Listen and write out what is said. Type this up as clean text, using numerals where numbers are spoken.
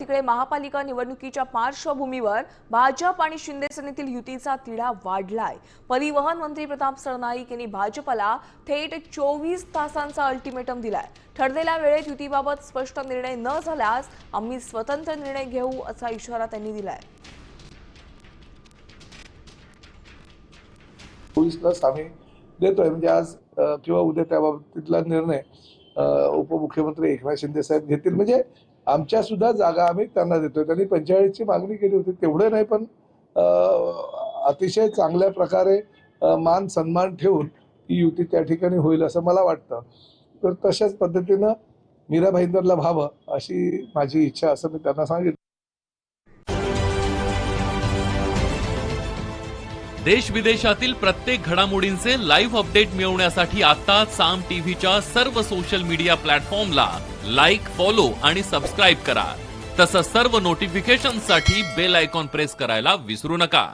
एकीकडे महापालिका निवडणुकीच्या पार्श्वभूमीवर भाजप आणि शिंदे सेनेतील युतीचा तिढा वाढलाय। परिवहन मंत्री प्रताप सरनाईक यांनी भाजपला थेट 24 तासांचा अल्टिमेटम दिलाय। ठरलेल्या वेळेत युतीबाबत स्पष्ट निर्णय न झाल्यास आम्ही स्वतंत्र निर्णय घेऊ असा इशारा त्यांनी दिलाय। 24 आम्ही देतोय, म्हणजे आज किंवा उद्या त्याबाबतीतला निर्णय उपमुख्यमंत्री एकनाथ शिंदे साहेब घेतील। म्हणजे आमच्या सुद्धा जागा आम्ही त्यांना देतोय। त्यांनी 45 ची मागणी केली होती, तेवढे नाही, पण अतिशय चांगल्या प्रकारे मान सन्मान ठेवून ही युती त्या ठिकाणी होईल असं मला वाटतं। तर तशाच पद्धतीनं मीरा भाईंदरला व्हावं अशी माझी इच्छा असं मी त्यांना सांगितलं। देश विदेशातील प्रत्येक घडामोडींचे लाईव्ह अपडेट मिळवण्यासाठी आता साम टीव्हीच्या सर्व सोशल मीडिया प्लॅटफॉर्मला लाईक, फॉलो आणि सबस्क्राईब करा। तसंच सर्व नोटिफिकेशनसाठी बेल आयकॉन प्रेस करायला विसरू नका।